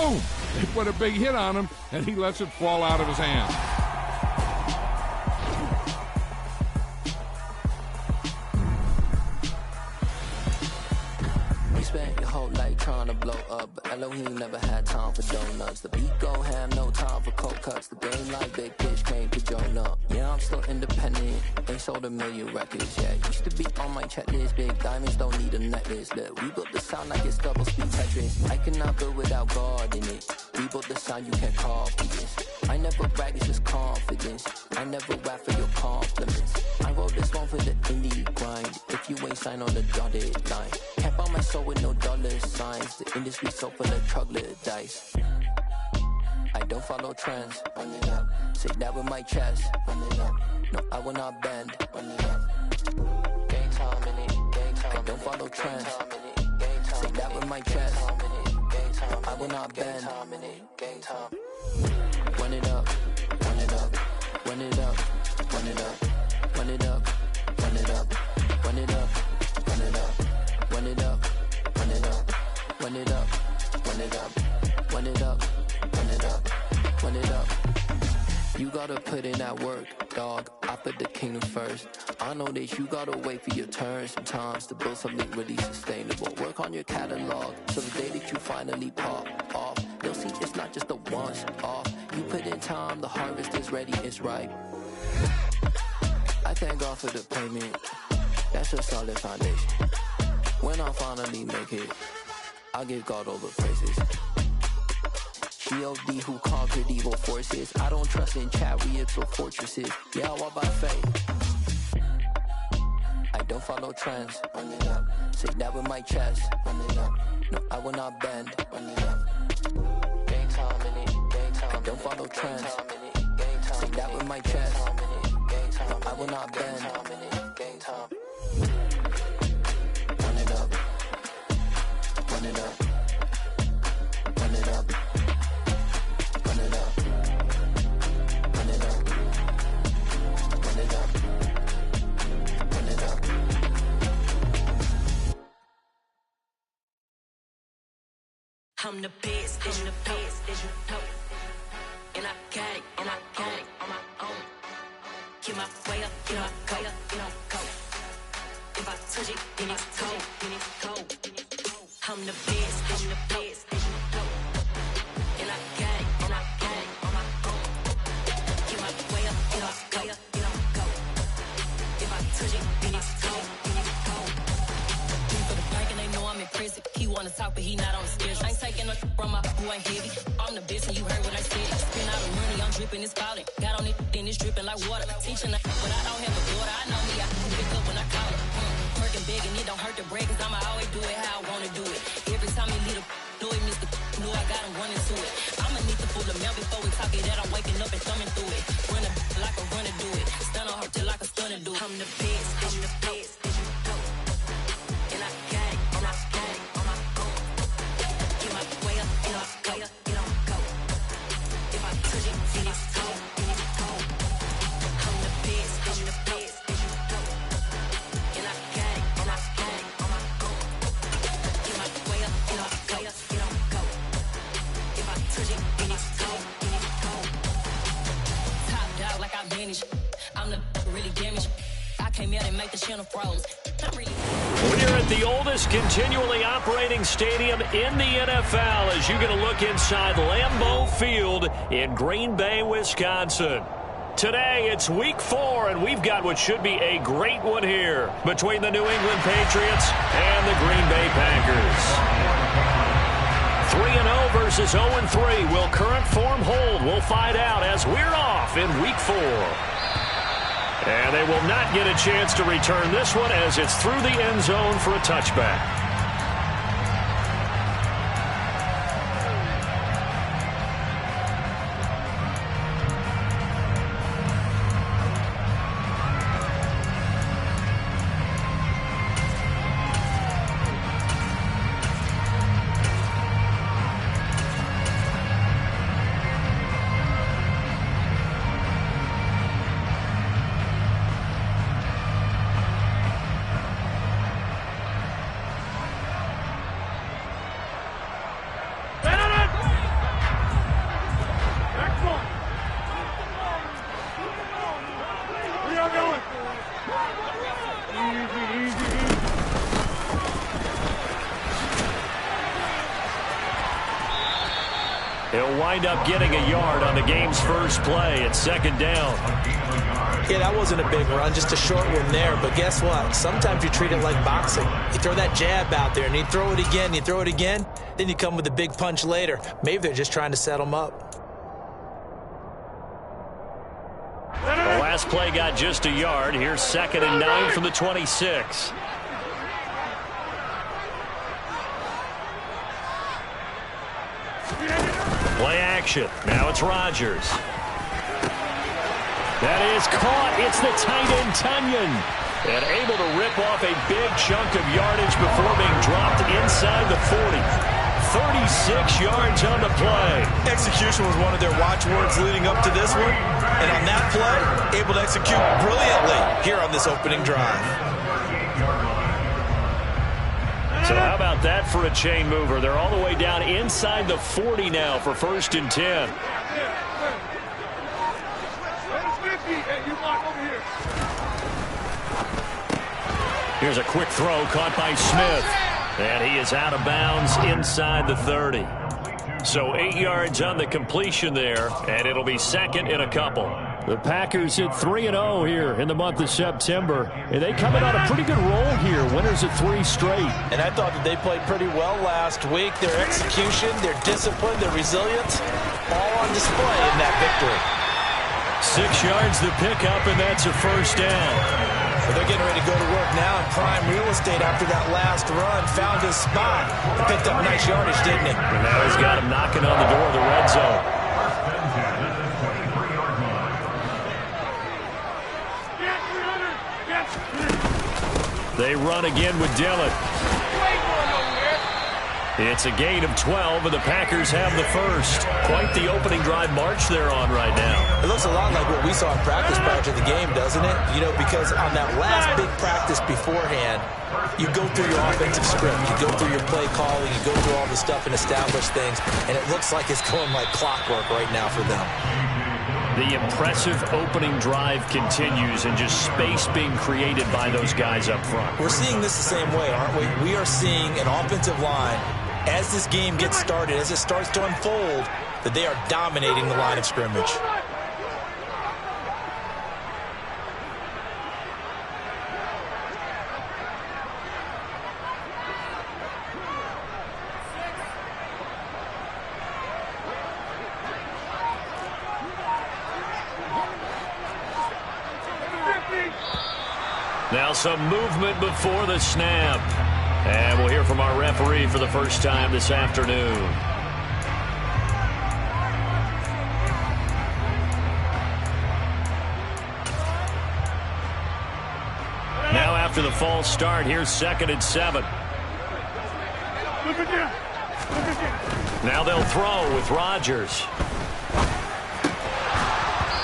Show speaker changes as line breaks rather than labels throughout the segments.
boom! They put a big hit on him, and he lets it fall out of his hand.
Spent your whole life trying to blow up, but Elohim never had time for donuts. The beat go ham, no time for cold cuts. The game like big fish came to join up. Yeah, I'm still independent, ain't sold a million records yet. Used to be on my checklist, big diamonds don't need a necklace. Look, we built the sound like it's double speed Tetris. I cannot build without God in it. We built the sound you can't copy this. I never brag, it's just confidence. I never rap for your compliments. I wrote this one for the indie grind. If you ain't signed on the dotted line, can't buy my soul with no dollar signs. The industry so full of troglodytes. I don't follow trends. Run it up. Say that with my chest. Run it up. No, I will not bend. Run it up. Game time in it. Game time. I don't follow trends. Say that with my chest. No, I will not bend. Game time. Run it up. Run it up. Run it up. Run it up. Run it up. Run it up. Run it up. Run it up. Run it up. Run it up. Run it up. Run it up. Run it up. Run it up. Run it up. You gotta put in that work, dog. I put the kingdom first. I know that you gotta wait for your turn sometimes to build something really sustainable. Work on your catalog, so the day that you finally pop off, you'll see it's not just a once off. You put in time, the harvest is ready, it's ripe. I thank God for the payment. That's a solid foundation. When I finally make it, I'll give God all the praises. G.O.D. who conquered evil forces. I don't trust in chariots or fortresses. Yeah, I walk by faith. I don't follow trends. Run it up. Say that with my chest. Run it up. No, I will not bend. Run it up. Game time in it. Game time. I don't follow trends. Say that with my chest. No, I will not bend. Game time. Run it up. Run it up. Run it up. Run it up. Run it up. Run it up. Run it up.
I'm the best, I'm the best, as you know. And I got it, and I got it on my own. Get my way up, get my go, get my go. If I touch it, then it's cold, then it's cold. I'm the best, I'm the best, as you know. And I got it, and I got it on my own. Get my way up, get my go, get my go. If I touch it, then it's cold, then it's cold. For the bank and they know I'm impressive. He wanna talk, but he not on the schedule. I ain't taking no from my boo, ain't heavy. I'm the best, and you heard what I said. Spend all the money, I'm dripping, it's falling. Got on it, then it's dripping like water. Teaching, but I don't have a daughter. I know me, I can pick up when I call her. Working big, and it don't hurt to break, cause I'ma always do it how I wanna do it. Every time he lead a know it, Mr. Know I got him running to it. I'ma need to pull the mail before we talk it, that I'm waking up and thumbing through it. Run a like a runner do it. Stun on her till like a stunner do it. I'm the best, I'm the best, as you know. And I got it, and I got it on my own. Get my way up, get my go, get on go. If I touch it, then it's cold, then it's cold. I'm the best, as you know. And I got it, and I got it on my own. Get my way up, get my go, get on go. If I touch it, then it's cold, then it's cold. Top dog like I manage. I'm the really damaged. I came out and make the channel froze. I'm really.
When you're at the oldest continually operating stadium in the NFL, as you get a look inside Lambeau Field in Green Bay, Wisconsin. Today, it's week 4, and we've got what should be a great one here between the New England Patriots and the Green Bay Packers. 3-0 versus 0-3. Will current form hold? We'll find out as we're off in week 4. And they will not get a chance to return this one as it's through the end zone for a touchback. wind up getting a yard on the game's first play at second down.
Yeah, that wasn't a big run, just a short one there. But guess what? Sometimes you treat it like boxing. You throw that jab out there, and you throw it again, then you come with a big punch later. Maybe they're just trying to set them up.
The last play got just a yard. Here's 2nd and 9 from the 26. Play action. Now it's Rodgers. That is caught. It's the tight end, Tunyon. And able to rip off a big chunk of yardage before being dropped inside the 40. 36 yards on the play.
Execution was one of their watchwords leading up to this one. And on that play, able to execute brilliantly here on this opening drive.
So how about that for a chain mover? They're all the way down inside the 40 now for 1st and 10. Here's a quick throw caught by Smith. And he is out of bounds inside the 30. So 8 yards on the completion there, and it'll be 2nd and a couple. The Packers hit 3-0 here in the month of September, and they come in on a pretty good roll here. Winners of 3 straight.
And I thought that they played pretty well last week. Their execution, their discipline, their resilience, all on display in that victory.
6 yards the pickup, and that's a 1st down.
Well, they're getting ready to go to work now in prime real estate after that last run. Found his spot. Picked up nice yardage, didn't he?
And now he's got him knocking on the door of the red zone. They run again with Dillon. It's a gain of 12, and the Packers have the first. Quite the opening drive march they're on right now.
It looks a lot like what we saw in practice prior to the game, doesn't it? You know, because on that last big practice beforehand, you go through your offensive script, you go through your play calling, you go through all the stuff and establish things, and it looks like it's going like clockwork right now for them.
The impressive opening drive continues, and just space being created by those guys up front.
We're seeing this the same way, aren't we? We are seeing an offensive line, as this game gets started, as it starts to unfold, that they are dominating the line of scrimmage.
Now some movement before the snap. And we'll hear from our referee for the first time this afternoon. Now after the false start, here's 2nd and 7. Now they'll throw with Rodgers.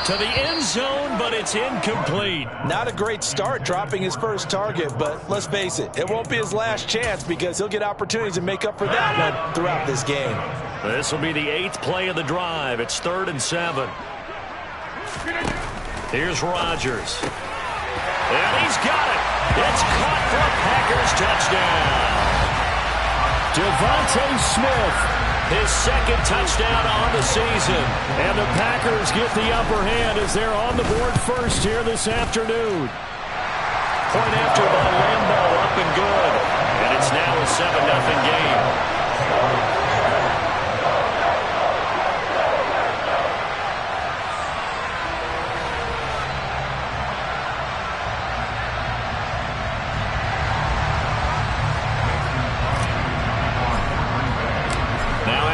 To the end zone, but it's incomplete.
Not a great start dropping his first target, but let's face it, it won't be his last chance because he'll get opportunities to make up for that one throughout this game.
This will be the 8th play of the drive. It's 3rd and 7. Here's Rodgers. And he's got it. It's caught for a Packers touchdown. Devontae Smith. His 2nd touchdown on the season. And the Packers get the upper hand as they're on the board first here this afternoon. Point after by Lambeau, up and good. And it's now a 7-0 game.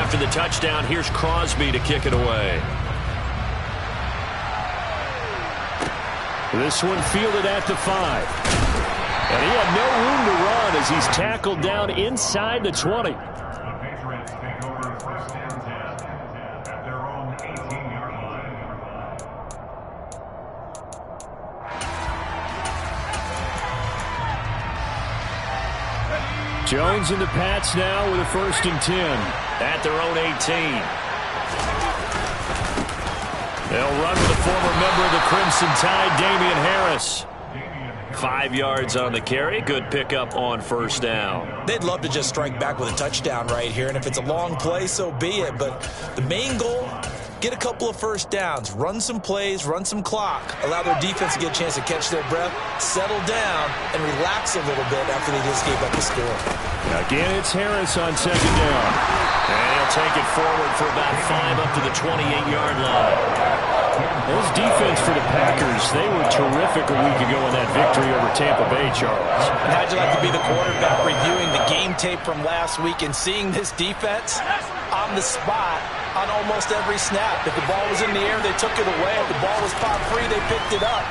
After the touchdown, here's Crosby to kick it away. This one fielded at the 5. And he had no room to run as he's tackled down inside the 20. Jones and the Pats now with a 1st and 10. At their own 18. They'll run with a former member of the Crimson Tide, Damian Harris. 5 yards on the carry. Good pickup on first down.
They'd love to just strike back with a touchdown right here, and if it's a long play, so be it. But the main goal, get a couple of first downs, run some plays, run some clock, allow their defense to get a chance to catch their breath, settle down, and relax a little bit after they just gave up a score.
Again, it's Harris on second down. And he'll take it forward for about 5 up to the 28-yard line. Those defense for the Packers, they were terrific a week ago in that victory over Tampa Bay, Charles.
And how'd you like to be the quarterback reviewing the game tape from last week and seeing this defense on the spot on almost every snap? If the ball was in the air, they took it away. If the ball was popped free, they picked it up.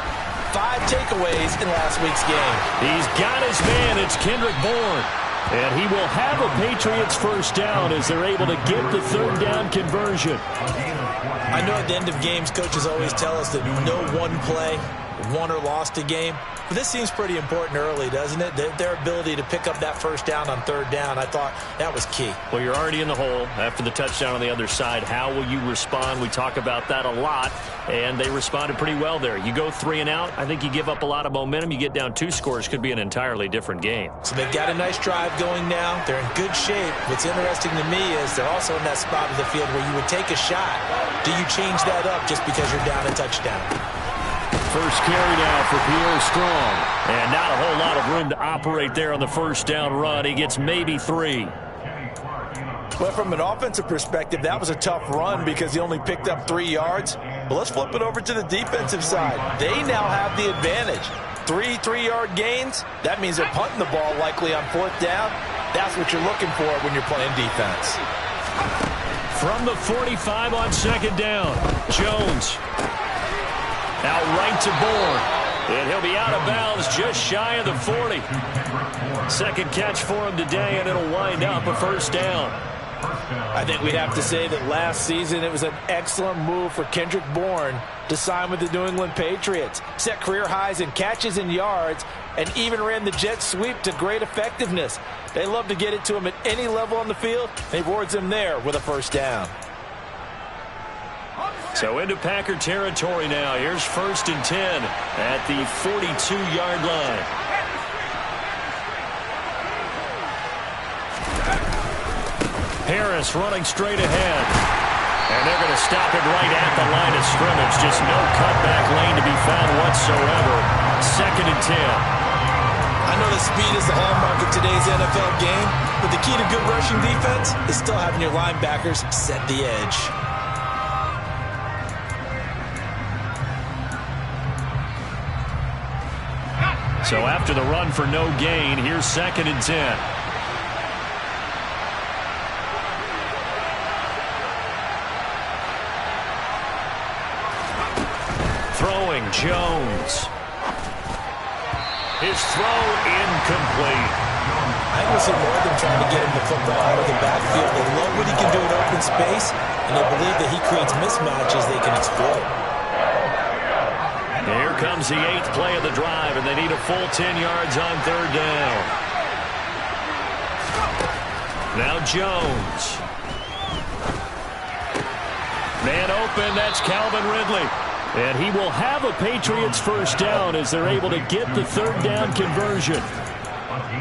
5 takeaways in last week's game.
He's got his man. It's Kendrick Bourne. And he will have a Patriots first down as they're able to get the third down conversion.
I know at the end of games, coaches always tell us that no one play won or lost a game. But this seems pretty important early, doesn't it? Their ability to pick up that first down on third down, I thought that was key.
Well, you're already in the hole after the touchdown on the other side. How will you respond? We talk about that a lot, and they responded pretty well there. You go 3 and out, I think you give up a lot of momentum. You get down 2 scores, could be an entirely different game.
So they've got a nice drive going now. They're in good shape. What's interesting to me is they're also in that spot of the field where you would take a shot. Do you change that up just because you're down a touchdown?
First carry now for Pierre Strong. And not a whole lot of room to operate there on the first down run. He gets maybe 3.
But from an offensive perspective, that was a tough run because he only picked up 3 yards. But let's flip it over to the defensive side. They now have the advantage. 3 3-yard gains. That means they're punting the ball likely on 4th down. That's what you're looking for when you're playing defense.
From the 45 on second down, Jones. Out right to Bourne. And he'll be out of bounds just shy of the 40. Second catch for him today, and it'll wind up a first down.
I think we'd have to say that last season it was an excellent move for Kendrick Bourne to sign with the New England Patriots. Set career highs in catches and yards, and even ran the jet sweep to great effectiveness. They love to get it to him at any level on the field. They rewards him there with a first down.
So into Packer territory now. Here's 1st and 10 at the 42-yard line. Harris running straight ahead. And they're going to stop it right at the line of scrimmage. Just no cutback lane to be found whatsoever. 2nd and 10.
I know that speed is the hallmark of today's NFL game, but the key to good rushing defense is still having your linebackers set the edge.
So after the run for no gain, here's 2nd and 10. Throwing, Jones. His throw incomplete.
I will say more than trying to get him the football out of the backfield. They love what he can do in open space, and they believe that he creates mismatches they can exploit.
Here comes the 8th play of the drive, and they need a full 10 yards on third down. Now Jones. Man open, that's Calvin Ridley. And he will have a Patriots first down as they're able to get the third down conversion.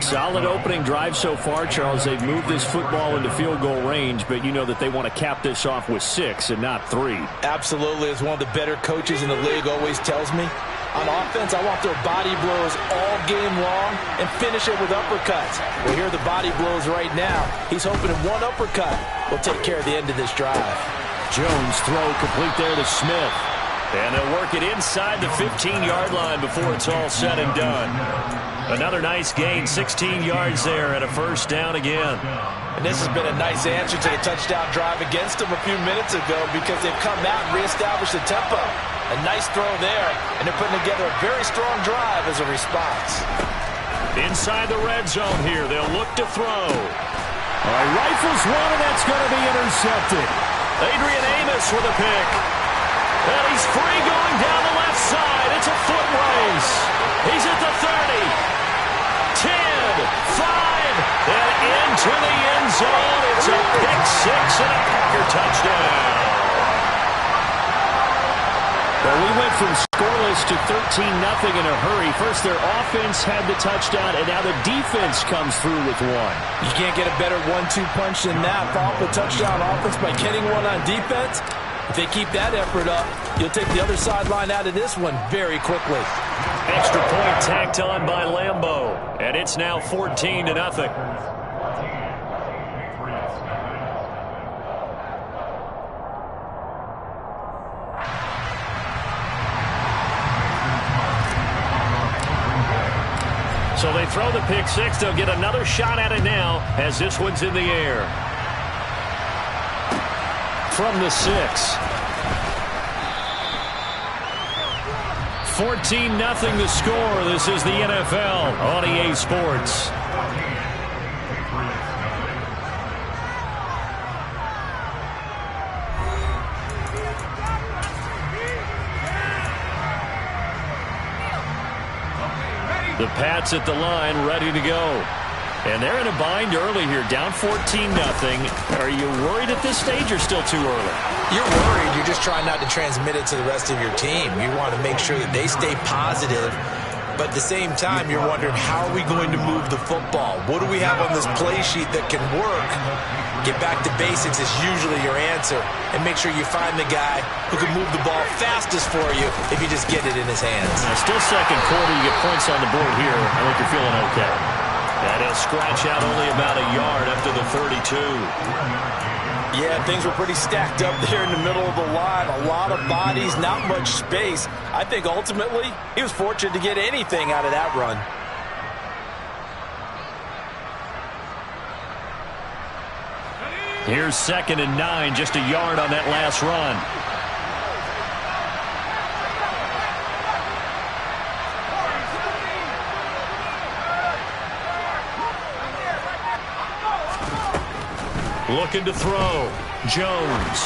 Solid opening drive so far, Charles. They've moved this football into field goal range, but you know that they want to cap this off with 6 and not 3.
Absolutely. As one of the better coaches in the league always tells me, on offense, I want their body blows all game long and finish it with uppercuts. Well, here are the body blows right now. He's hoping in one uppercut will take care of the end of this drive.
Jones throw complete there to Smith. And they'll work it inside the 15-yard line before it's all said and done. Another nice gain, 16 yards there, and a first down again.
And this has been a nice answer to the touchdown drive against them a few minutes ago because they've come out and reestablished the tempo. A nice throw there, and they're putting together a very strong drive as a response.
Inside the red zone here, they'll look to throw. Rifles one, and that's going to be intercepted. Adrian Amos with a pick. And he's free going down the left side. It's a foot race. He's at the 30, 10, 5, and into the end zone. It's a pick 6 and a Packer touchdown. The Well, we went from scoreless to 13-0 in a hurry. First, their offense had the touchdown, and now the defense comes through with one.
You can't get a better 1-2 punch than that. Follow up a touchdown offense by getting one on defense. If they keep that effort up, you'll take the other sideline out of this one very quickly.
Extra point tacked on by Lambeau, and it's now 14-0. So they throw the pick six. They'll get another shot at it now as this one's in the air. From the 6. 14-0 the score. This is the NFL on EA Sports. The Pats at the line, ready to go. And they're in a bind early here, down 14-0. Are you worried at this stage or still too early?
You're worried. You're just trying not to transmit it to the rest of your team. You want to make sure that they stay positive. But at the same time, you're wondering, how are we going to move the football? What do we have on this play sheet that can work? Get back to basics is usually your answer. And make sure you find the guy who can move the ball fastest for you if you just get it in his hands.
Now, still second quarter. You get points on the board here. I think you're feeling okay. And he'll scratch out only about a yard up to the 32.
Yeah, things were pretty stacked up there in the middle of the line. A lot of bodies, not much space. I think ultimately he was fortunate to get anything out of that run.
Here's 2nd and 9, just a yard on that last run. Looking to throw. Jones.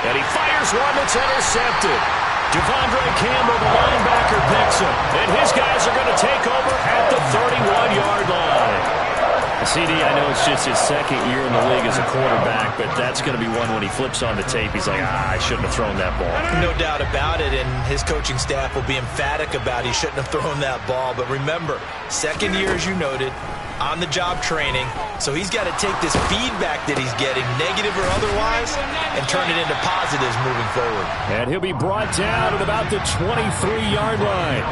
And he fires one that's intercepted. Devondre Campbell, the linebacker, picks him. And his guys are going to take over at the 31-yard line. CD, I know it's just his second year in the league as a quarterback, but that's going to be one when he flips on the tape. He's like, I shouldn't have thrown that ball.
No doubt about it, and his coaching staff will be emphatic about he shouldn't have thrown that ball. But remember, second year, as you noted, on-the-job training, so he's got to take this feedback that he's getting, negative or otherwise, and turn it into positives moving forward.
And he'll be brought down at about the 23-yard line.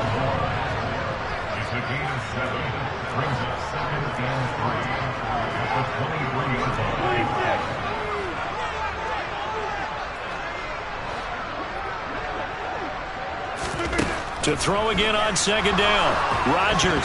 To throw again on 2nd down. Rodgers.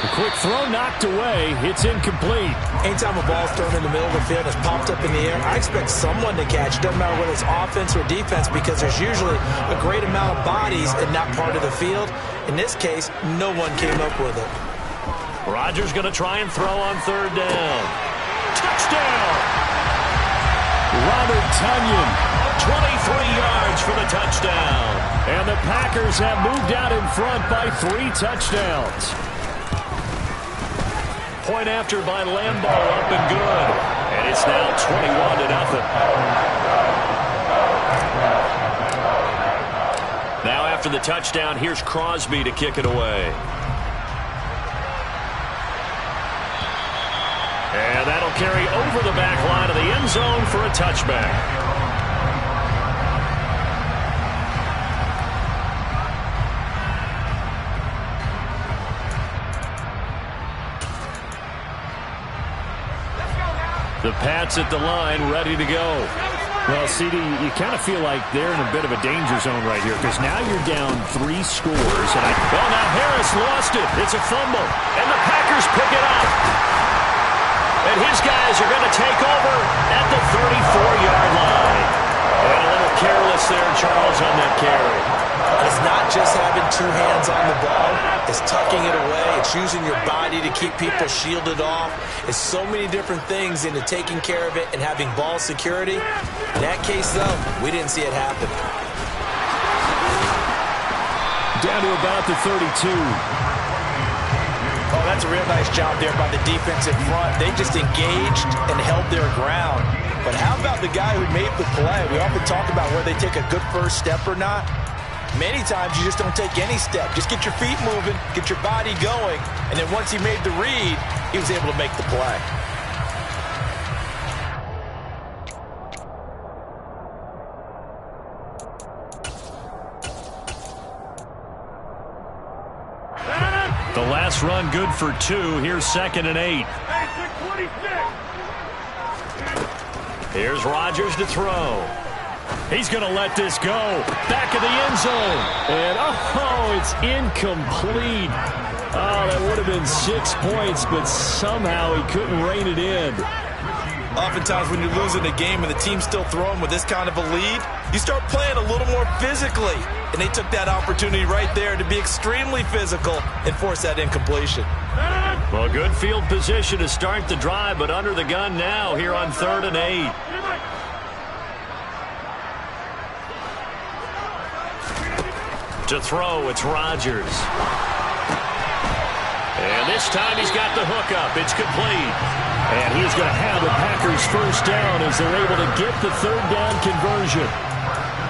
A quick throw knocked away. It's incomplete.
Anytime a ball's thrown in the middle of the field and it's popped up in the air, I expect someone to catch it. Doesn't matter whether it's offense or defense, because there's usually a great amount of bodies in that part of the field. In this case, no one came up with it.
Rodgers going to try and throw on 3rd down. Touchdown! Robert Tonyan, 23 yards for the touchdown. And the Packers have moved out in front by 3 touchdowns. Point after by Lambeau, up and good. And it's now 21-0. Now after the touchdown, here's Crosby to kick it away. And that'll carry over the back line of the end zone for a touchback. The Pats at the line, ready to go. Well, CD, you kind of feel like they're in a bit of a danger zone right here, because now you're down 3 scores. And now Harris lost it. It's a fumble. And the Packers pick it up. And his guys are going to take over at the 34-yard line. And a little careless there, Charles, on that carry.
It's not just having 2 hands on the ball. It's tucking it away. It's using your body to keep people shielded off. It's so many different things into taking care of it and having ball security. In that case, though, we didn't see it happen.
Down to about the 32.
Oh, that's a real nice job there by the defense in front. They just engaged and held their ground. But how about the guy who made the play? We often talk about whether they take a good first step or not. Many times you just don't take any step. Just get your feet moving, get your body going, and then once he made the read, he was able to make the play.
The last run good for 2. Here's 2nd and 8. Here's Rodgers to throw. He's going to let this go. Back of the end zone. And, oh, it's incomplete. Oh, that would have been 6 points, but somehow he couldn't rein it in.
Oftentimes when you're losing a game and the team's still throwing with this kind of a lead, you start playing a little more physically. And they took that opportunity right there to be extremely physical and force that incompletion.
Well, good field position to start the drive, but under the gun now here on 3rd and 8. To throw, it's Rodgers. And this time he's got the hookup. It's complete. And he's going to have the Packers first down as they're able to get the 3rd down conversion.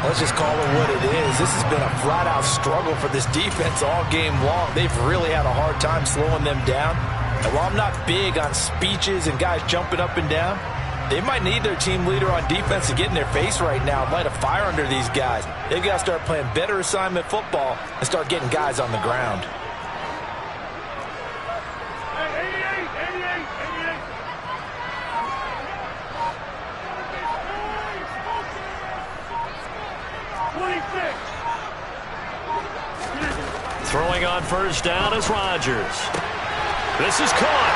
Let's just call it what it is. This has been a flat-out struggle for this defense all game long. They've really had a hard time slowing them down. And while I'm not big on speeches and guys jumping up and down, they might need their team leader on defense to get in their face right now and light a fire under these guys. They've got to start playing better assignment football and start getting guys on the ground.
Throwing on first down is Rodgers. This is caught.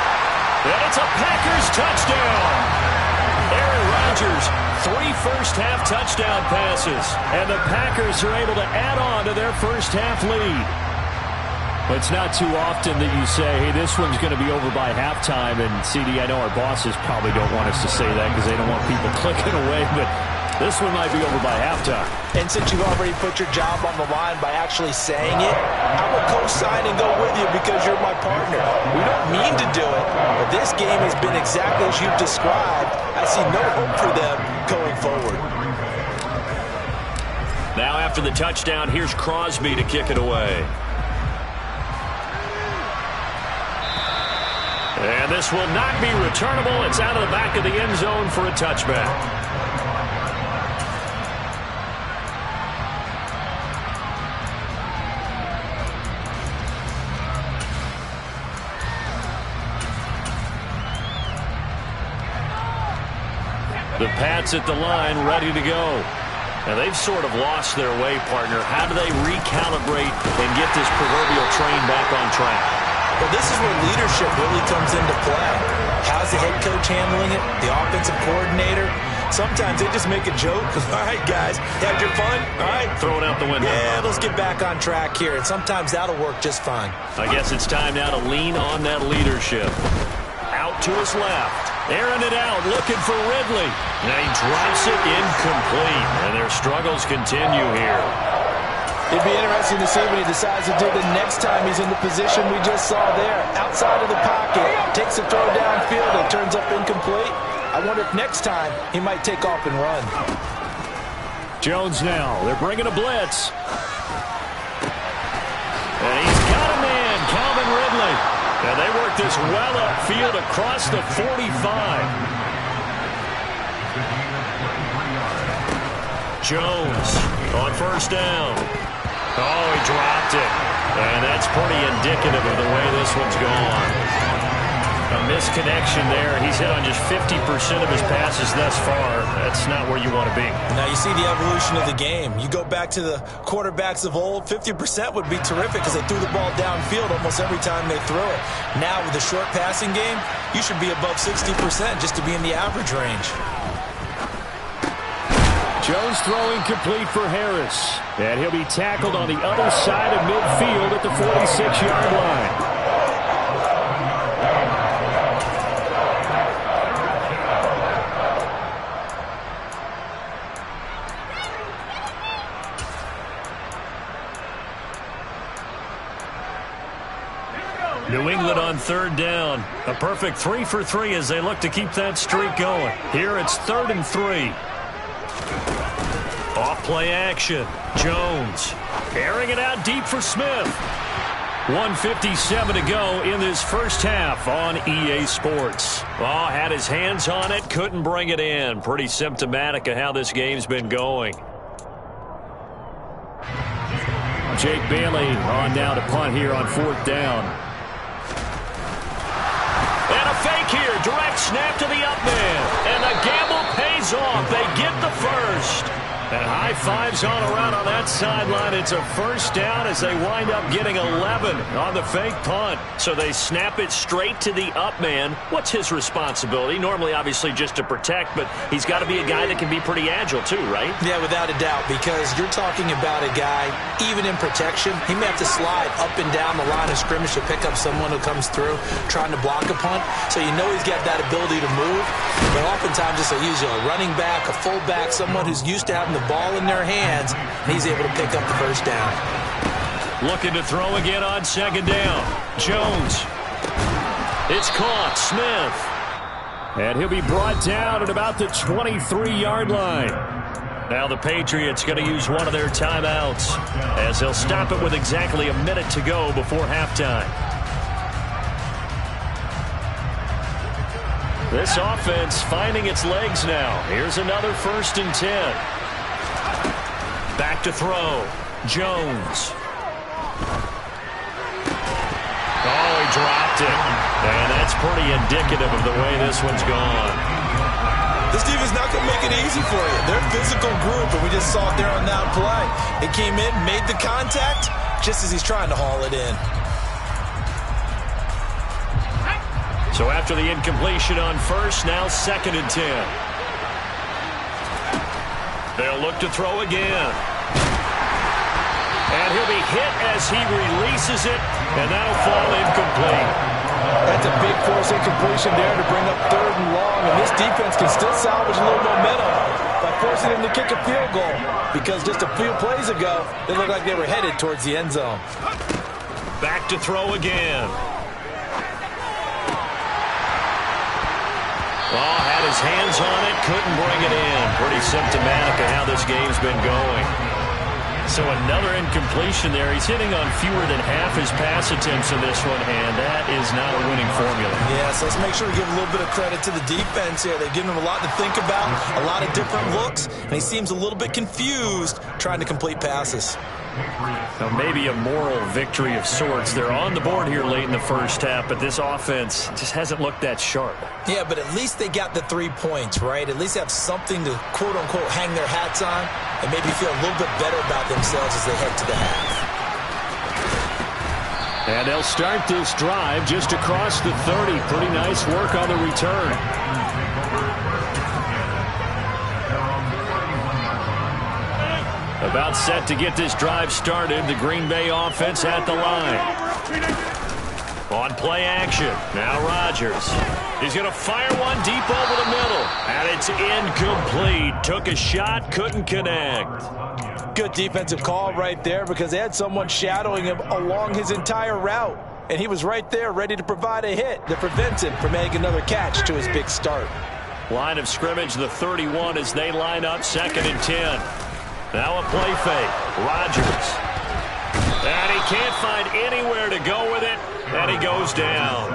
And it's a Packers touchdown. Aaron Rodgers, 3 first-half touchdown passes. And the Packers are able to add on to their first-half lead. It's not too often that you say, hey, this one's going to be over by halftime. And, CD, I know our bosses probably don't want us to say that because they don't want people clicking away, but this one might be over by halftime.
And since you've already put your job on the line by actually saying it, I will co-sign and go with you because you're my partner. We don't mean to do it, but this game has been exactly as you've described. I see no hope for them going forward.
Now after the touchdown, here's Crosby to kick it away. And this will not be returnable. It's out of the back of the end zone for a touchback. The Pats at the line, ready to go. And they've sort of lost their way, partner. How do they recalibrate and get this proverbial train back on track?
Well, this is where leadership really comes into play. How's the head coach handling it? The offensive coordinator? Sometimes they just make a joke. All right, guys, had your fun? All right.
Throw it out the window.
Yeah, let's get back on track here. And sometimes that'll work just fine.
I guess it's time now to lean on that leadership. Out to his left. Airing it out, looking for Ridley. Now he drops it incomplete. And their struggles continue here.
It'd be interesting to see what he decides to do the next time he's in the position we just saw there. Outside of the pocket, takes a throw downfield, it turns up incomplete. I wonder if next time he might take off and run.
Jones now, they're bringing a blitz. And he's got a man, Calvin Ridley. And they work this well upfield across the 45. Jones on first down. Oh, he dropped it. And that's pretty indicative of the way this one's gone. A misconnection there. He's hit on just 50% of his passes thus far. That's not where you want to be.
Now you see the evolution of the game. You go back to the quarterbacks of old, 50% would be terrific because they threw the ball downfield almost every time they threw it. Now with the short passing game, you should be above 60% just to be in the average range.
Jones throwing complete for Harris. And he'll be tackled on the other side of midfield at the 46-yard line. New England on third down. A perfect 3 for 3 as they look to keep that streak going. Here it's 3rd and 3. Off play action. Jones Airing it out deep for Smith. 1:57 to go in this first half on EA Sports. Oh, had his hands on it, couldn't bring it in. Pretty symptomatic of how this game's been going. Jake Bailey on now to punt here on 4th down. And a fake here. Direct snap to the up man. And the gamble pays off. They get the first. And high fives all around on that sideline. It's a first down as they wind up getting 11 on the fake punt. So they snap it straight to the up man. What's his responsibility? Normally, obviously, just to protect, but he's got to be a guy that can be pretty agile too, right? Yeah, without a doubt, because you're talking about a guy, even in protection, he may have to slide up and down the line of scrimmage to pick up someone who comes through trying to block a punt. So you know he's got that ability to move, but oftentimes it's usually a running back, a fullback, someone who's used to having the ball in their hands, and he's able to pick up the first down. Looking to throw again on 2nd down. Jones. It's caught. Smith. And he'll be brought down at about the 23-yard line. Now the Patriots going to use one of their timeouts as they'll stop it with exactly a minute to go before halftime. This offense finding its legs now. Here's another 1st and 10. Back to throw. Jones. Oh, he dropped it. And that's pretty indicative of the way this one's gone. This defense not going to make it easy for you. They're a physical group, and we just saw it there on that play. It came in, made the contact, just as he's trying to haul it in. So after the incompletion on 1st, now 2nd and 10. They'll look to throw again. And he'll be hit as he releases it, and that'll fall incomplete. That's a big force incompletion there to bring up 3rd and long, and this defense can still salvage a little momentum by forcing him to kick a field goal, because just a few plays ago, they looked like they were headed towards the end zone. Back to throw again. Oh, had his hands on it, couldn't bring it in. Pretty symptomatic of how this game's been going. So another incompletion there. He's hitting on fewer than half his pass attempts in this one, and that is not a winning formula. Yeah, so let's make sure we give a little bit of credit to the defense here. They've given him a lot to think about, a lot of different looks, and he seems a little bit confused trying to complete passes. Now maybe a moral victory of sorts. They're on the board here late in the first half, but this offense just hasn't looked that sharp. Yeah, but at least they got the 3 points, right? At least have something to, quote-unquote, hang their hats on and maybe feel a little bit better about themselves as they head to the half. And they'll start this drive just across the 30. Pretty nice work on the return. About set to get this drive started. The Green Bay offense at the line. On play action. Now Rodgers. He's going to fire one deep over the middle. And it's incomplete. Took a shot, couldn't connect. Good defensive call right there because they had someone shadowing him along his entire route. And he was right there ready to provide a hit that prevents him from making another catch to his big start. Line of scrimmage, the 31 as they line up 2nd and 10. Now a play fake. Rodgers. And he can't find anywhere to go with it. And he goes down.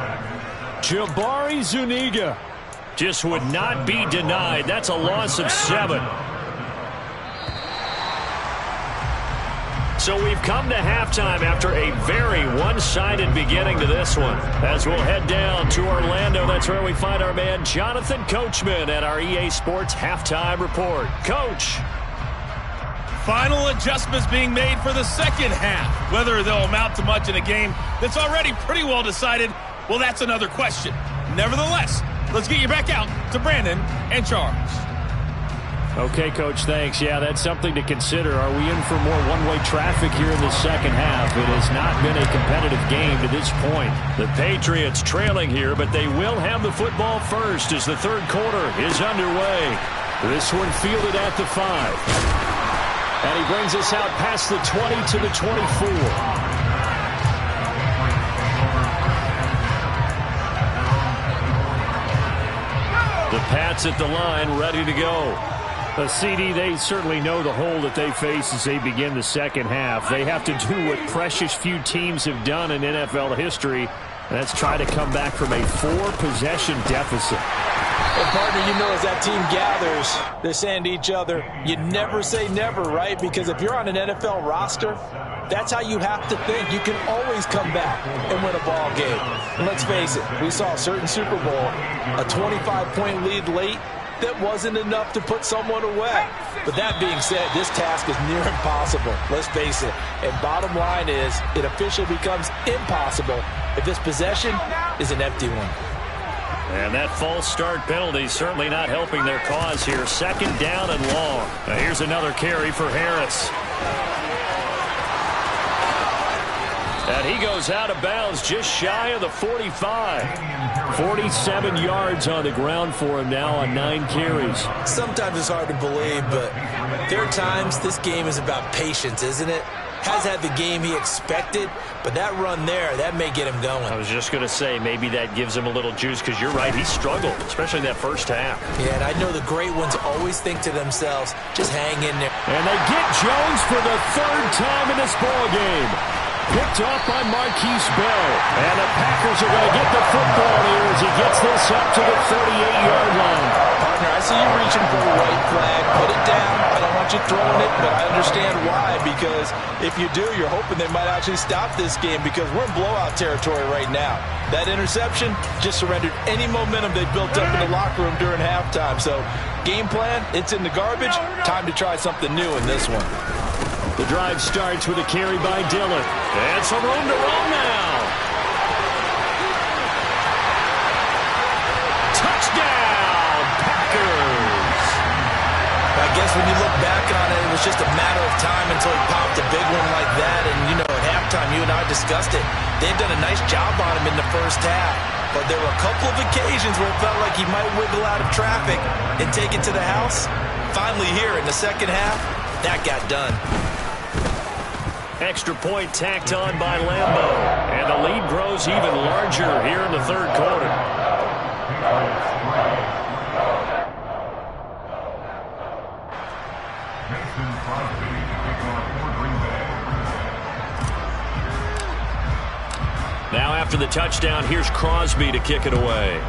Jabari Zuniga just would not be denied. That's a loss of 7. So we've come to halftime after a very one-sided beginning to this one. As we'll head down to Orlando, that's where we find our man Jonathan Coachman at our EA Sports Halftime Report. Coach.
Final adjustments being made for the second half. Whether they'll amount to much in a game that's already pretty well decided, well, that's another question. Nevertheless, let's get you back out to Brandon and Charles.
Okay, Coach, thanks. Yeah, that's something to consider. Are we in for more one-way traffic here in the second half? It has not been a competitive game to this point. The Patriots trailing here, but they will have the football first as the third quarter is underway. This one fielded at the 5. And he brings us out past the 20 to the 24. The Pats at the line, ready to go. CD, they certainly know the hole that they face as they begin the second half. They have to do what precious few teams have done in NFL history, and that's try to come back from a 4-possession deficit.
And partner, you know, as that team gathers, they're saying to each other, you never say never, right? Because if you're on an NFL roster, that's how you have to think. You can always come back and win a ball game. And let's face it, we saw a certain Super Bowl, a 25-point lead late, that wasn't enough to put someone away. But that being said, this task is near impossible. Let's face it. And bottom line is, it officially becomes impossible if this possession is an empty one.
And that false start penalty certainly not helping their cause here. Second down and long. Now here's another carry for Harris. And he goes out of bounds just shy of the 45. 47 yards on the ground for him now on 9 carries.
Sometimes it's hard to believe, but there are times this game is about patience, isn't it? Has had the game he expected, but that run there, that may get him going.
I was just going to say, maybe that gives him a little juice, because you're right, he struggled, especially that first half.
Yeah, and I know the great ones always think to themselves, just hang in there.
And they get Jones for the 3rd time in this ball game. Picked off by Marquise Bell. And the Packers are going to get the football here as he gets this up to the 38-yard line.
Partner, I see you reaching for the white flag. Put it down. I don't want you throwing it, but I understand why. Because if you do, you're hoping they might actually stop this game, because we're in blowout territory right now. That interception just surrendered any momentum they built up in the locker room during halftime. So game plan, it's in the garbage. Time to try something new in this one.
The drive starts with a carry by Dillon. And some room to run now. Touchdown, Packers.
I guess when you look back on it, it was just a matter of time until he popped a big one like that. And, you know, at halftime, you and I discussed it. They've done a nice job on him in the first half. But there were a couple of occasions where it felt like he might wiggle out of traffic and take it to the house. Finally here in the second half, that got done.
Extra point tacked on by Lambeau. And the lead grows even larger here in the third quarter. Now after the touchdown, here's Crosby to kick it away.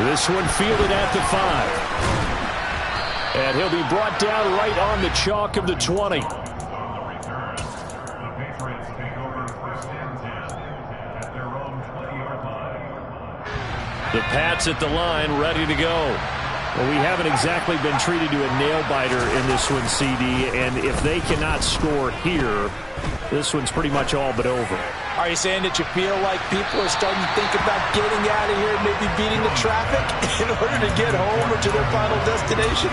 This one fielded at the 5. And he'll be brought down right on the chalk of the 20. The Pats at the line, ready to go. Well, we haven't exactly been treated to a nail-biter in this one, CD, and if they cannot score here, this one's pretty much all but over.
Are you saying that you feel like people are starting to think about getting out of here and maybe beating the traffic in order to get home or to their final destination?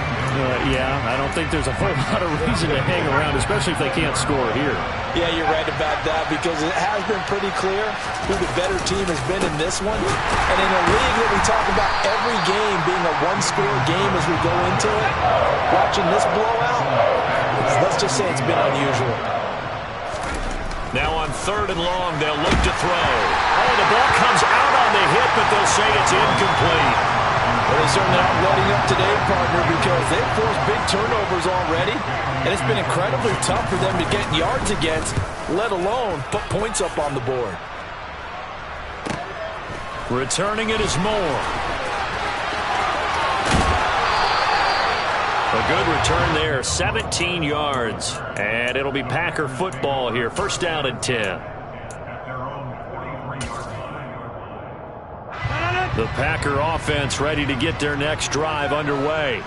Yeah, I don't think there's a whole lot of reason to hang around, especially if they can't score here.
Yeah, you're right about that, because it has been pretty clear who the better team has been in this one. And in a league that we talk about every game being a one-score game as we go into it, watching this blowout, let's just say it's been unusual.
Now on 3rd and long, they'll look to throw. Oh, the ball comes out on the hit, but they'll say it's incomplete.
Well, they certainly aren't letting up today, partner, because they've forced big turnovers already, and it's been incredibly tough for them to get yards against, let alone put points up on the board.
Returning it is Moore. A good return there, 17 yards. And it'll be Packer football here. First down and 10. The Packer offense ready to get their next drive underway.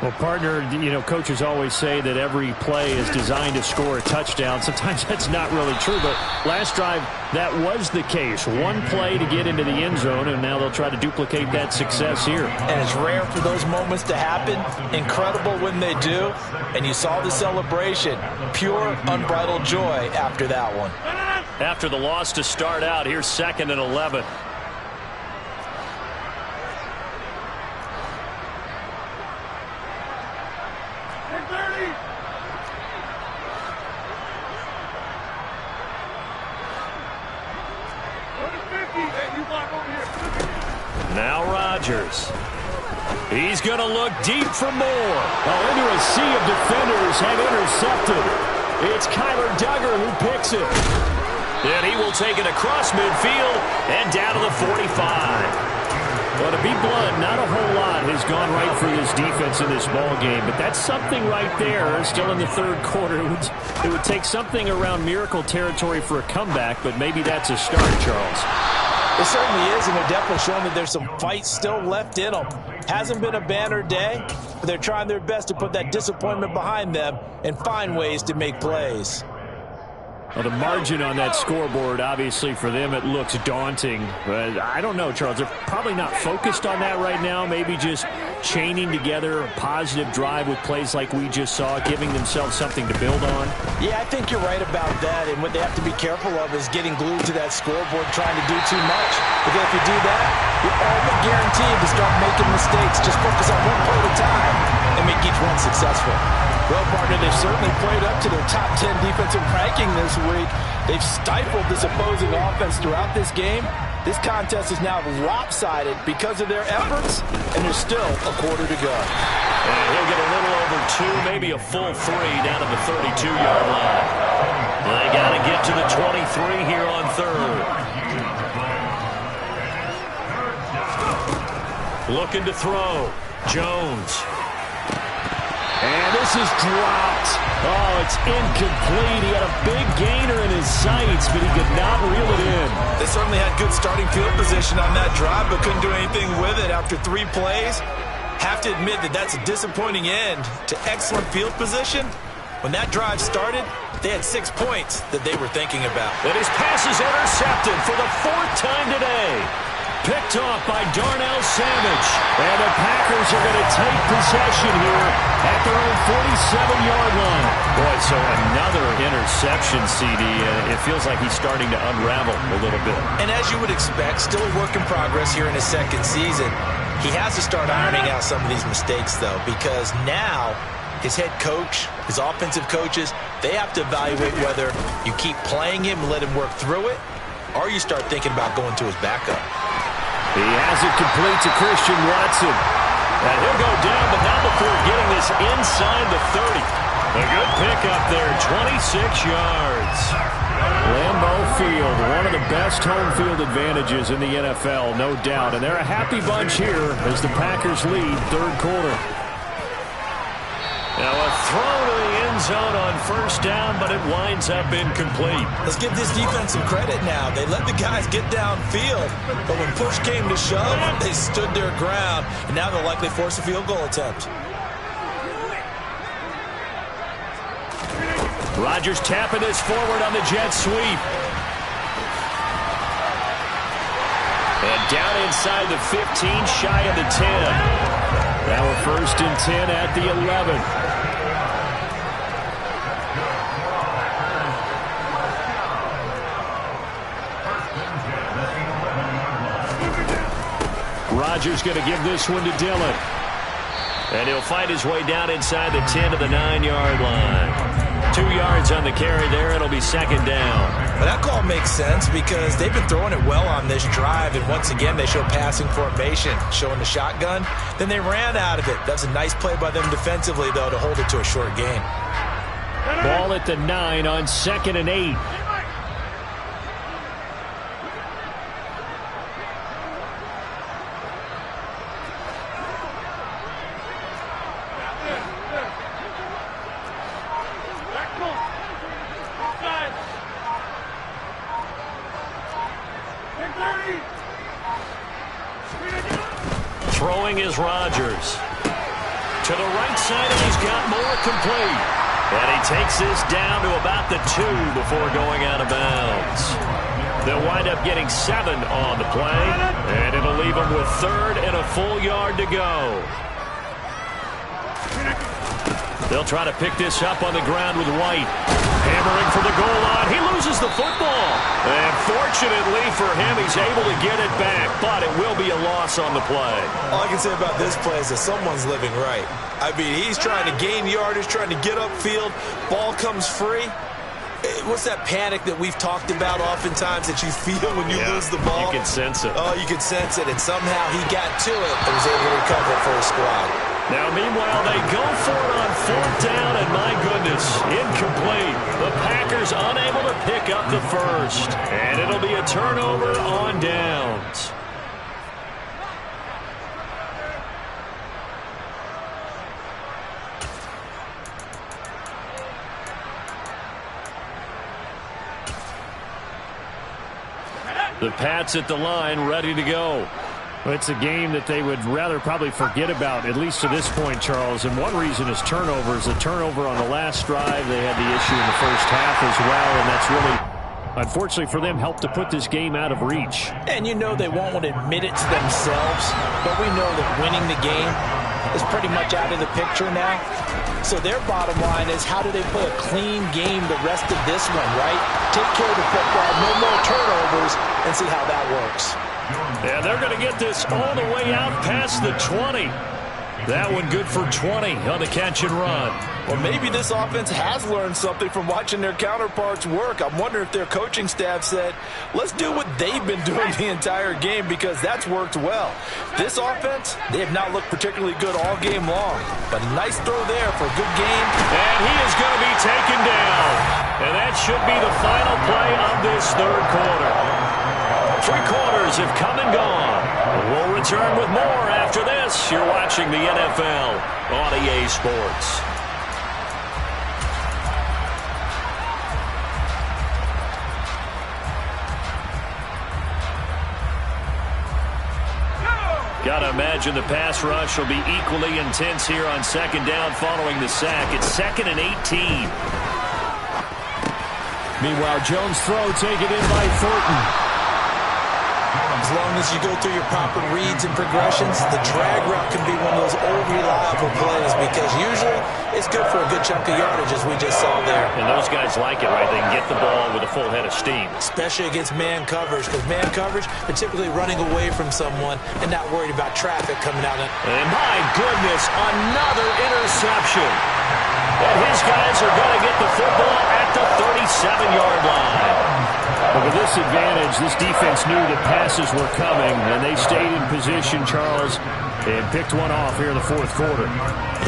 Well, partner, you know, coaches always say that every play is designed to score a touchdown. Sometimes that's not really true, but last drive, that was the case. One play to get into the end zone, and now they'll try to duplicate that success here.
And it's rare for those moments to happen. Incredible when they do. And you saw the celebration. Pure, unbridled joy after that one.
After the loss to start out, here's 2nd and 11. Now Rodgers. He's going to look deep for more. Oh, into a sea of defenders and intercepted. It's Kyler Duggar who picks it. And he will take it across midfield and down to the 45. Well, to be blunt, not a whole lot has gone right for this defense in this ball game, but that's something right there. Still in the third quarter, it would take something around miracle territory for a comeback, but maybe that's a start, Charles.
It certainly is, and they're definitely showing that there's some fight still left in them. Hasn't been a banner day, but they're trying their best to put that disappointment behind them and find ways to make plays.
Well, the margin on that scoreboard, obviously, for them, it looks daunting. But I don't know, Charles. They're probably not focused on that right now. Maybe just chaining together a positive drive with plays like we just saw, giving themselves something to build on.
Yeah, I think you're right about that. And what they have to be careful of is getting glued to that scoreboard, trying to do too much. Because if you do that, you're all but guaranteed to start making mistakes. Just focus on one play at a time and make each one successful. Well, partner, they've certainly played up to their top 10 defensive ranking this week. They've stifled this opposing offense throughout this game. This contest is now lopsided because of their efforts, and there's still a quarter to go.
And he'll get a little over 2, maybe a full 3 down to the 32-yard line. They got to get to the 23 here on third. Looking to throw. Jones. And this is dropped. Oh, it's incomplete. He had a big gainer in his sights, but he could not reel it in.
They certainly had good starting field position on that drive, but couldn't do anything with it after 3 plays. Have to admit that that's a disappointing end to excellent field position. When that drive started, they had 6 points that they were thinking about.
And his pass is intercepted for the 4th time today. Picked off by Darnell Savage. And the Packers are going to take possession here at their own 47-yard line. Boy, so another interception, CD. It feels like he's starting to unravel a little bit.
And as you would expect, still a work in progress here in his second season. He has to start ironing out some of these mistakes, though, because now his head coach, his offensive coaches, they have to evaluate whether you keep playing him and let him work through it, or you start thinking about going to his backup.
He has it complete to Christian Watson. And he'll go down, but not before getting this inside the 30. A good pickup there, 26 yards. Lambeau Field, one of the best home field advantages in the NFL, no doubt. And they're a happy bunch here as the Packers lead third quarter. Now a throw to the end zone on first down, but it winds up incomplete.
Let's give this defense some credit now. They let the guys get downfield, but when push came to shove, they stood their ground, and now they'll likely force a field goal attempt.
Rodgers tapping this forward on the jet sweep. And down inside the 15, shy of the 10. Now a 1st and 10 at the 11. Rodgers going to give this one to Dillon. And he'll fight his way down inside the 10 to the 9-yard line. 2 yards on the carry there. It'll be 2nd down.
Well, that call makes sense because they've been throwing it well on this drive. And once again, they show passing formation, showing the shotgun. Then they ran out of it. That's a nice play by them defensively, though, to hold it to a short gain.
Ball at the 9 on 2nd and 8. Throwing is Rodgers. To the right side, and he's got more complete. And he takes this down to about the 2 before going out of bounds. They'll wind up getting 7 on the play, and it'll leave them with 3rd and a full yard to go. They'll try to pick this up on the ground with White. Hammering for the goal line. He loses the football. And fortunately for him, he's able to get it back. But it will be a loss on the play.
All I can say about this play is that someone's living right. I mean, he's trying to gain yardage, trying to get upfield. Ball comes free. what's that panic that we've talked about oftentimes that you feel when you lose the ball?
You can sense it.
Oh, you can sense it, and somehow he got to it and was able to recover it for his squad.
Now, meanwhile, they go for it on 4th down, and my goodness, incomplete. The Packers unable to pick up the first, and it'll be a turnover on downs. The Pats at the line, ready to go.
Well, it's a game that they would rather probably forget about, at least to this point, Charles. And one reason is turnovers. A turnover on the last drive. They had the issue in the first half as well, and that's really, unfortunately for them, helped to put this game out of reach.
And you know they won't want to admit it to themselves, but we know that winning the game is pretty much out of the picture now. So their bottom line is, how do they play a clean game the rest of this one, right? Take care of the football, no more turnovers, and see how that works.
And they're going to get this all the way out past the 20. That one good for 20 on the catch and run.
Well, maybe this offense has learned something from watching their counterparts work. I'm wondering if their coaching staff said, let's do what they've been doing the entire game, because that's worked well. This offense, they have not looked particularly good all game long. But a nice throw there for a good game.
And he is going to be taken down. And that should be the final play of this third quarter. 3 quarters have come and gone. We'll return with more after this. You're watching the NFL on EA Sports. Got to imagine the pass rush will be equally intense here on 2nd down following the sack. It's 2nd and 18.
Meanwhile, Jones' throw taken in by Thornton.
As long as you go through your proper reads and progressions, the drag route can be one of those old reliable plays, because usually it's good for a good chunk of yardage, as we just saw there.
And those guys like it, right? They can get the ball with a full head of steam.
Especially against man coverage, because man coverage, they're typically running away from someone and not worried about traffic coming out.
And my goodness, another interception. And his guys are going to get the football at the 37-yard line.
But with this advantage, this defense knew that passes were coming, and they stayed in position, Charles, and picked one off here in the 4th quarter.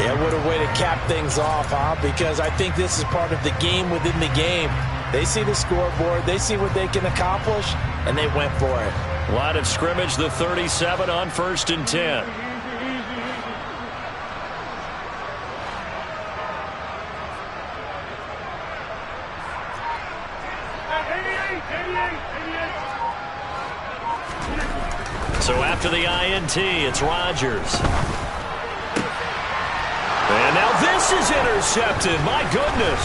Yeah, what a way to cap things off, huh? Because I think this is part of the game within the game. They see the scoreboard, they see what they can accomplish, and they went for it.
Line of scrimmage, the 37 on 1st and 10. So after the INT, it's Rodgers. And now this is intercepted. My goodness.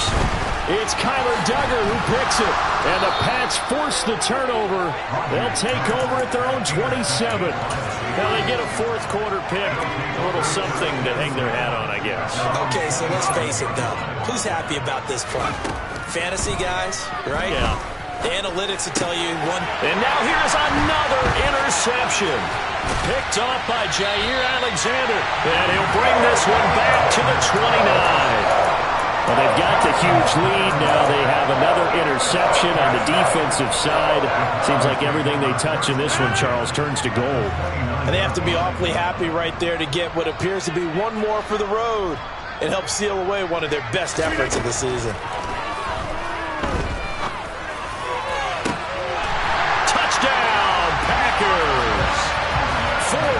It's Kyler Duggar who picks it. And the Pats force the turnover. They'll take over at their own 27.
Now they get a 4th quarter pick. A little something to hang their hat on, I guess.
Okay, so let's face it, though. Who's happy about this play? Fantasy guys, right?
Yeah.
The analytics will tell you one.
And now here's another interception. Picked off by Jair Alexander. And he'll bring this one back to the 29.
Well, they've got the huge lead now. They have another interception on the defensive side. Seems like everything they touch in this one, Charles, turns to gold.
And they have to be awfully happy right there to get what appears to be one more for the road. It helps seal away one of their best efforts of the season.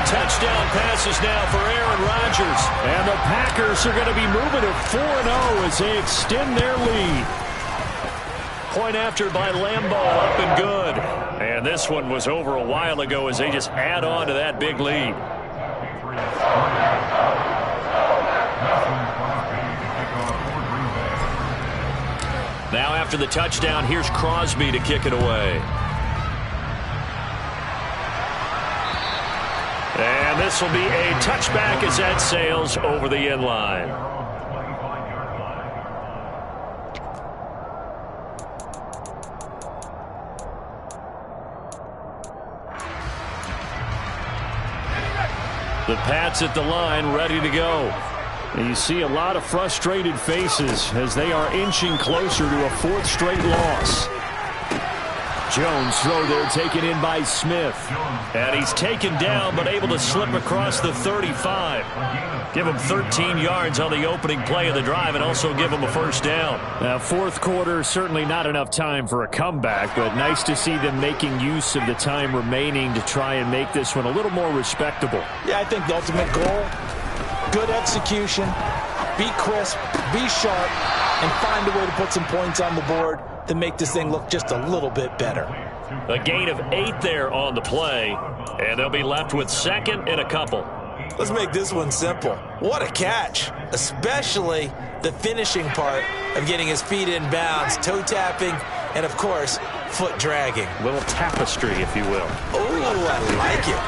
Touchdown passes now for Aaron Rodgers.
And the Packers are going to be moving to 4-0 as they extend their lead.
Point after by Lambeau, up and good. And this one was over a while ago as they just add on to that big lead. Now after the touchdown, here's Crosby to kick it away. And this will be a touchback as that sails over the end line. The Pats at the line, ready to go.
And you see a lot of frustrated faces as they are inching closer to a 4th straight loss. Jones throw there taken in by Smith. And he's taken down but able to slip across the 35. Give him 13 yards on the opening play of the drive and also give him a first down. Now, 4th quarter, certainly not enough time for a comeback, but nice to see them making use of the time remaining to try and make this one a little more respectable.
Yeah, I think the ultimate goal, good execution, be crisp, be sharp, and find a way to put some points on the board to make this thing look just a little bit better.
A gain of 8 there on the play, and they'll be left with 2nd and a couple.
Let's make this one simple. What a catch, especially the finishing part of getting his feet in bounds, toe tapping, and of course, foot dragging.
A little tapestry, if you will.
Oh, I like it.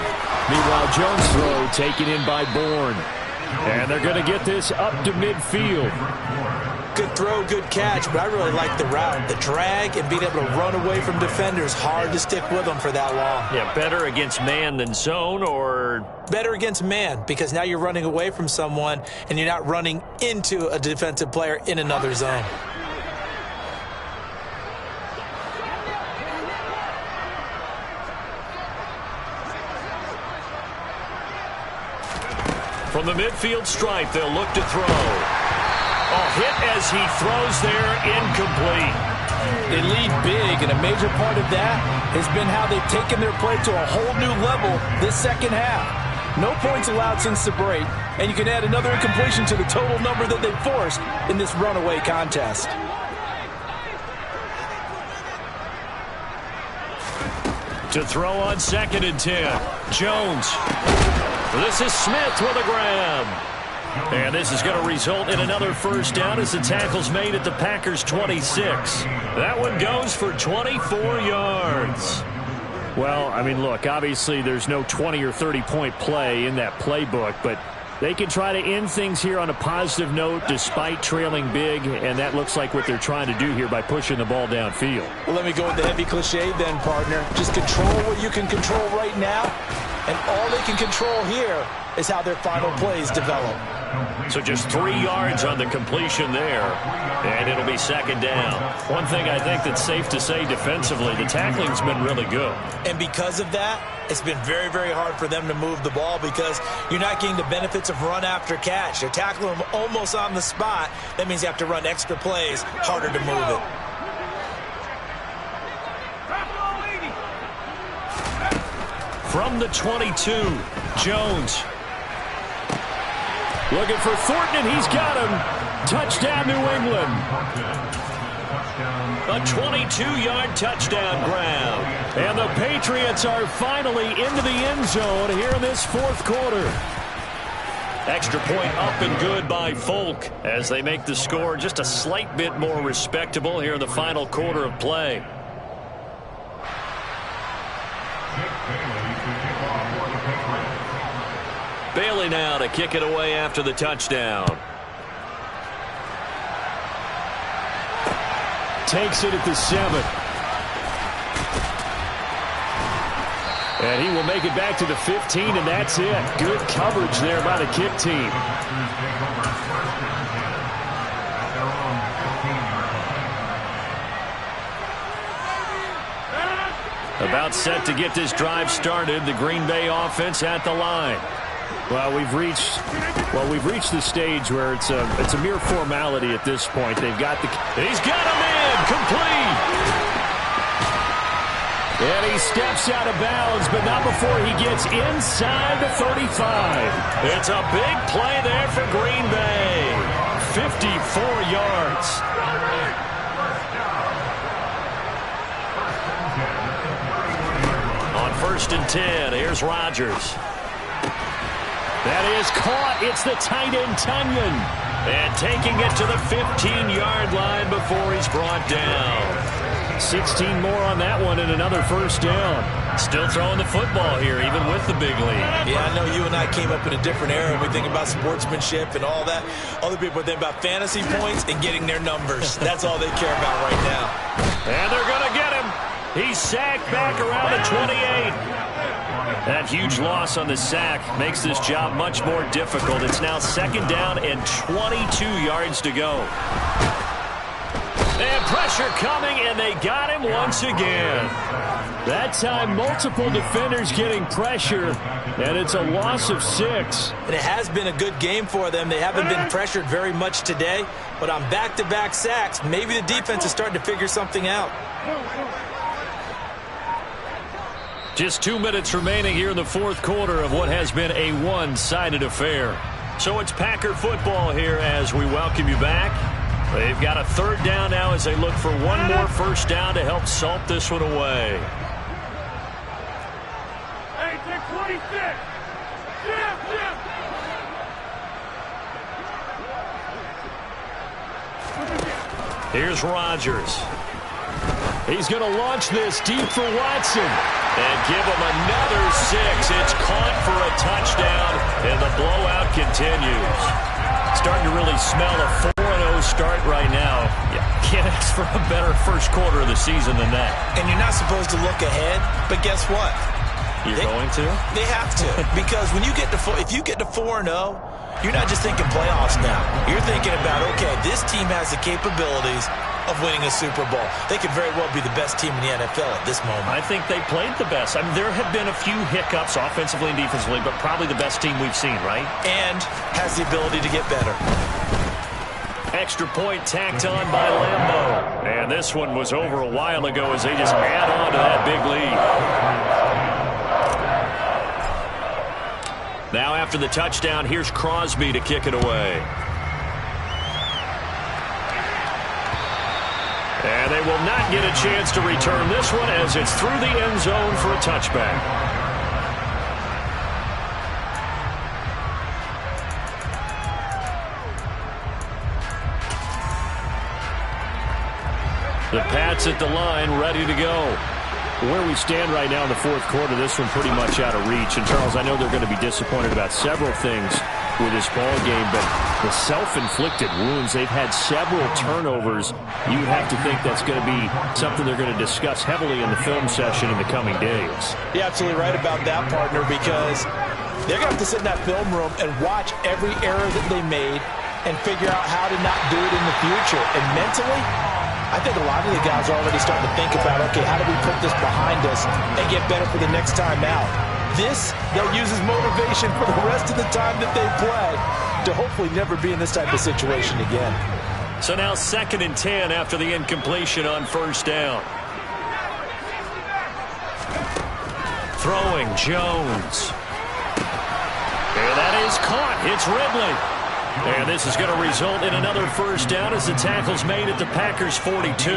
Meanwhile, Jones' throw taken in by Bourne. And they're going to get this up to midfield.
Good throw, good catch, but I really like the route. The drag and being able to run away from defenders, hard to stick with them for that long.
Yeah, better against man than zone, or
better against man, because now you're running away from someone and you're not running into a defensive player in another zone.
From the midfield stripe, they'll look to throw. Hit as he throws there, incomplete.
They lead big, and a major part of that has been how they've taken their play to a whole new level this second half. No points allowed since the break, and you can add another incompletion to the total number that they've forced in this runaway contest.
To throw on 2nd and 10. Jones. This is Smith with a grab. And this is going to result in another first down as the tackle's made at the Packers' 26. That one goes for 24 yards.
Well, I mean, look, obviously there's no 20 or 30-point play in that playbook, but they can try to end things here on a positive note despite trailing big, and that looks like what they're trying to do here by pushing the ball downfield.
Well, let me go with the heavy cliche then, partner. Just control what you can control right now, and all they can control here is how their final plays develop.
So just 3 yards on the completion there, and it'll be 2nd down. One thing I think that's safe to say defensively, the tackling's been really good.
And because of that, it's been very, very hard for them to move the ball because you're not getting the benefits of run after catch. They're tackling them almost on the spot. That means you have to run extra plays, harder to move it.
From the 22, Jones.
Looking for Thornton, and he's got him. Touchdown, New England.
A 22-yard touchdown grab.
And the Patriots are finally into the end zone here in this 4th quarter.
Extra point up and good by Folk as they make the score just a slight bit more respectable here in the final quarter of play. Bailey now to kick it away after the touchdown.
Takes it at the 7. And he will make it back to the 15, and that's it. Good coverage there by the kick team.
About set to get this drive started. The Green Bay offense at the line.
Well, we've reached the stage where it's a mere formality at this point. They've got the.
He's got him in, complete.
And he steps out of bounds, but not before he gets inside the 35.
It's a big play there for Green Bay. 54 yards. On 1st and 10, here's Rodgers.
That is caught. It's the tight end, Tunyon.
And taking it to the 15-yard line before he's brought down.
16 more on that one and another first down.
Still throwing the football here, even with the big lead.
Yeah, I know you and I came up in a different era. We think about sportsmanship and all that. Other people think about fantasy points and getting their numbers. That's all they care about right now.
And they're going to get him. He's sacked back around the 28. That huge loss on the sack makes this job much more difficult. It's now 2nd down and 22 yards to go. And pressure coming, and they got him once again. That time, multiple defenders getting pressure, and it's a loss of 6.
And it has been a good game for them. They haven't been pressured very much today, but on back-to-back sacks, maybe the defense is starting to figure something out.
Just 2 minutes remaining here in the 4th quarter of what has been a one-sided affair. So it's Packer football here as we welcome you back. They've got a 3rd down now as they look for one more 1st down to help salt this one away.
Hey, take 26.
Here's Rodgers. He's going to launch this deep for Watson. And give him another 6. It's caught for a touchdown, and the blowout continues. Starting to really smell a 4-0 start right now. You can't ask for a better 1st quarter of the season than that.
And you're not supposed to look ahead, but guess what?
You're going to?
They have to. Because when you get to if you get to 4-0, you're not just thinking playoffs now. You're thinking about, okay, this team has the capabilities of winning a Super Bowl. They could very well be the best team in the NFL at this moment.
I think they played the best. I mean, there have been a few hiccups offensively and defensively, but probably the best team we've seen, right?
And has the ability to get better.
Extra point tacked on by Lambeau. And this one was over a while ago as they just add on to that big lead. Now after the touchdown, here's Crosby to kick it away. And they will not get a chance to return this one as it's through the end zone for a touchback. The Pats at the line, ready to go. Where we stand right now in the 4th quarter, this one pretty much out of reach. And, Charles, I know they're going to be disappointed about several things with this ball game, but the self-inflicted wounds, they've had several turnovers. You have to think that's going to be something they're going to discuss heavily in the film session in the coming days.
You're absolutely right about that, partner, because they're going to have to sit in that film room and watch every error that they made and figure out how to not do it in the future. And mentally, I think a lot of the guys are already starting to think about, okay, how do we put this behind us and get better for the next time out? This, they'll use as motivation for the rest of the time that they play to hopefully never be in this type of situation again.
So now 2nd and 10 after the incompletion on 1st down. Throwing Jones. And that is caught. It's Ridley. And this is going to result in another 1st down as the tackle's made at the Packers' 42.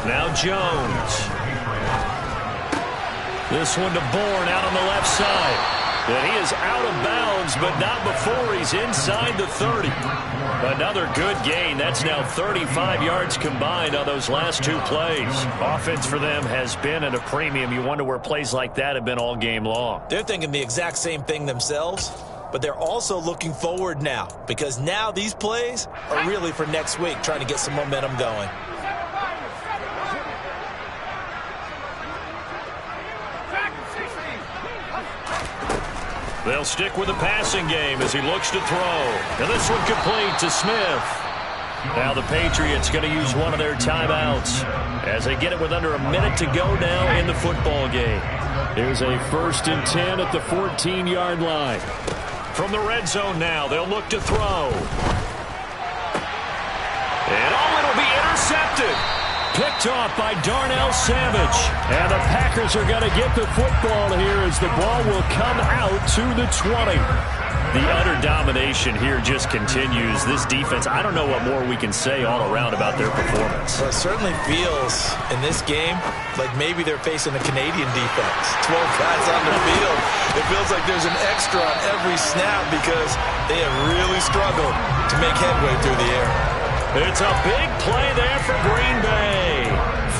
Now Jones. This one to Bourne out on the left side. And he is out of bounds, but not before he's inside the 30. Another good gain. That's now 35 yards combined on those last 2 plays. Offense for them has been at a premium. You wonder where plays like that have been all game long.
They're thinking the exact same thing themselves, but they're also looking forward now because now these plays are really for next week, trying to get some momentum going.
They'll stick with the passing game as he looks to throw. And this one complete to Smith. Now the Patriots going to use one of their timeouts as they get it with under a minute to go now in the football game.
Here's a 1st and 10 at the 14-yard line.
From the red zone now, they'll look to throw. And it'll be intercepted. Picked off by Darnell Savage. And the Packers are going to get the football here as the ball will come out to the 20. The utter domination here just continues. This defense, I don't know what more we can say all around about their performance.
Well, it certainly feels in this game like maybe they're facing a Canadian defense. 12 guys on the field. It feels like there's an extra on every snap because they have really struggled to make headway through the air.
It's a big play there for Green Bay.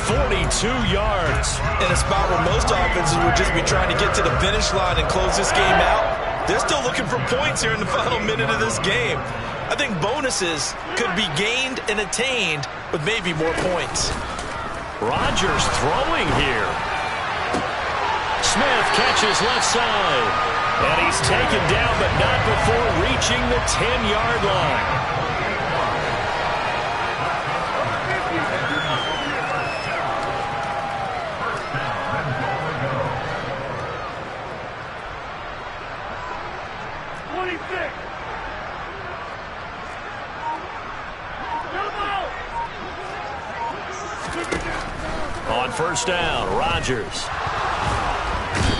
42 yards.
In a spot where most offenses would just be trying to get to the finish line and close this game out, they're still looking for points here in the final minute of this game. I think bonuses could be gained and attained with maybe more points.
Rodgers throwing here. Smith catches left side. And he's taken down, but not before reaching the 10-yard line. On first down, Rodgers.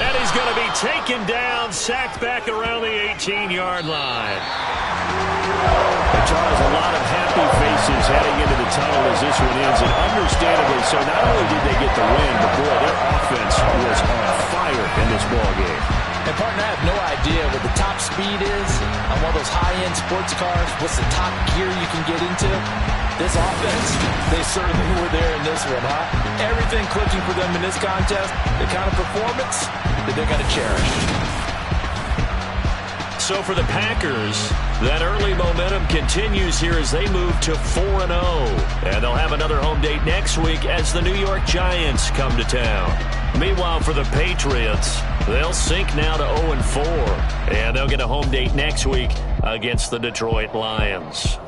And he's going to be taken down, sacked back around the 18-yard line.
And Charles, a lot of happy faces heading into the tunnel as this one ends, and understandably so. Not only did they get the win, but boy, their offense was on fire in this ball game.
And partner, I have no idea what the top speed is on one of those high-end sports cars. What's the top gear you can get into? This offense, they certainly were there in this one, huh? Everything clicking for them in this contest, the kind of performance that they're going to cherish.
So for the Packers, that early momentum continues here as they move to 4-0. And they'll have another home date next week as the New York Giants come to town. Meanwhile, for the Patriots, they'll sink now to 0-4. And they'll get a home date next week against the Detroit Lions.